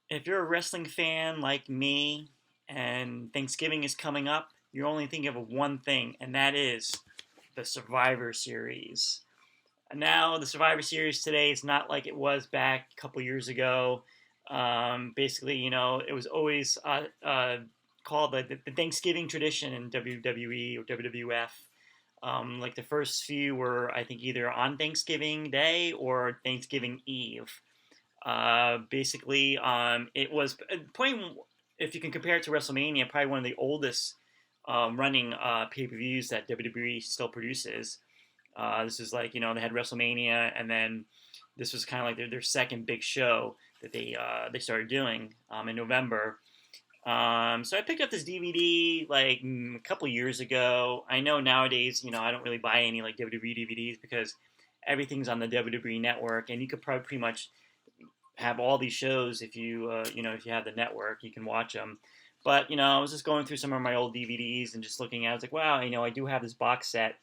If you're a wrestling fan like me and Thanksgiving is coming up, you're only thinking of one thing, and that is the Survivor Series. Now, the Survivor Series today is not like it was back a couple years ago. Basically, it was always called the Thanksgiving tradition in WWE or WWF. Like the first few were, I think, either on Thanksgiving Day or Thanksgiving Eve. It was point if you can compare it to WrestleMania, probably one of the oldest running pay per views that WWE still produces. This is like they had WrestleMania, and then this was kind of like their second big show that they started doing in November. So I picked up this DVD like a couple years ago. I know nowadays, I don't really buy any like WWE DVDs because everything's on the WWE network, and you could probably pretty much have all these shows if if you have the network, you can watch them. But I was just going through some of my old DVDs and just looking at it. I was like, wow, I do have this box set.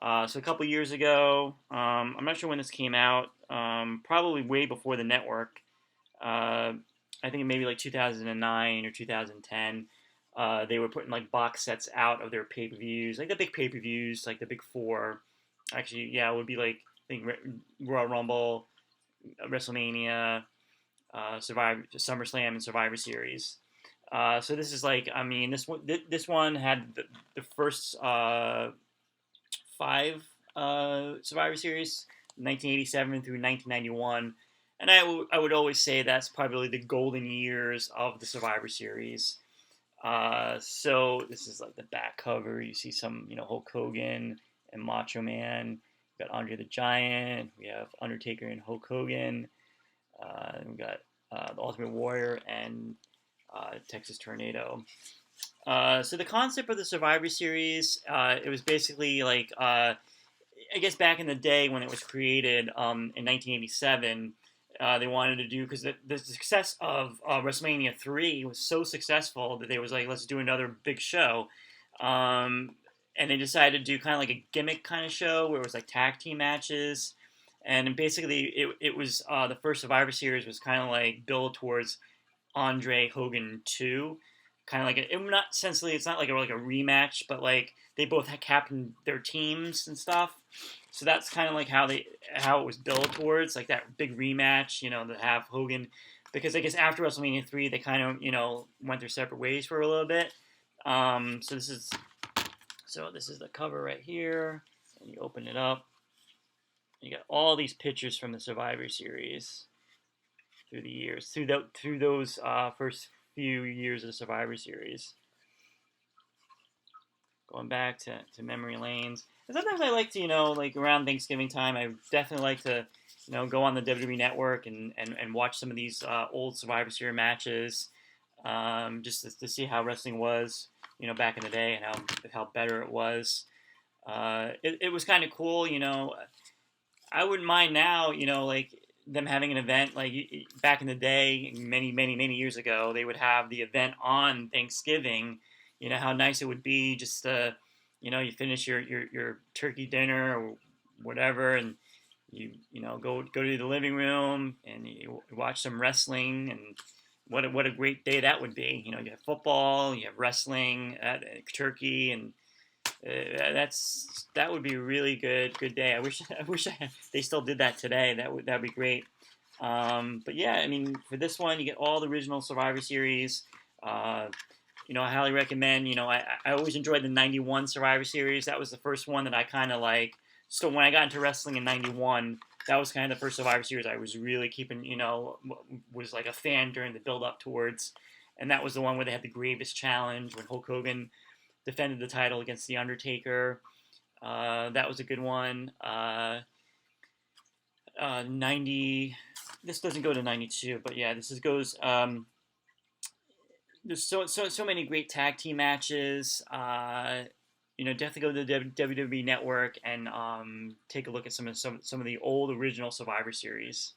So a couple years ago, I'm not sure when this came out. Probably way before the network. Uh, I think maybe like 2009 or 2010. They were putting like box sets out of their pay per views, like the big pay per views, like the big four. Actually, yeah, it would be like I think Royal Rumble, WrestleMania, Survivor, SummerSlam, and Survivor Series. So this is like, I mean, this one had the first five Survivor Series, 1987 through 1991, and I would always say that's probably the golden years of the Survivor Series. So this is like the back cover. You see some, Hulk Hogan and Macho Man. We got Andre the Giant. We have Undertaker and Hulk Hogan. We got the Ultimate Warrior and Texas Tornado. So the concept of the Survivor Series, it was basically like I guess back in the day when it was created in 1987, they wanted to do because the success of WrestleMania 3 was so successful that they was like, let's do another big show. And they decided to do kind of like a gimmick kind of show where it was like tag team matches. And basically, it was the first Survivor Series was kind of like built towards Andre Hogan 2. Kind of like not essentially, it's not like a rematch, but like they both had captained their teams and stuff. So that's kind of like how it was built towards like that big rematch, to have Hogan, because I guess after WrestleMania 3 they kind of went their separate ways for a little bit. So this is the cover right here, and you open it up. You got all these pictures from the Survivor Series through the years, through those first few years of the Survivor Series. Going back to memory lanes. And sometimes I like to, like around Thanksgiving time, I definitely like to, go on the WWE Network and watch some of these old Survivor Series matches, just to see how wrestling was, back in the day and how better it was. It was kind of cool, I wouldn't mind now, like them having an event like back in the day, many, many, many years ago, they would have the event on Thanksgiving. How nice it would be just to, you finish your turkey dinner or whatever, and go to the living room and you watch some wrestling, and what a great day that would be. You have football, you have wrestling, turkey, and that would be a really good day. I wish they still did that today. That'd be great. But yeah, I mean, for this one, you get all the original Survivor Series. I highly recommend. I always enjoyed the '91 Survivor Series. That was the first one that I kind of like. So when I got into wrestling in '91, that was kind of the first Survivor Series I was really keeping. Was like a fan during the build up towards, and that was the one where they had the Grievous Challenge when Hulk Hogan defended the title against the Undertaker. That was a good one. 90. This doesn't go to 92, but yeah, goes. There's so many great tag team matches. Definitely go to the WWE Network and take a look at some of the old original Survivor Series.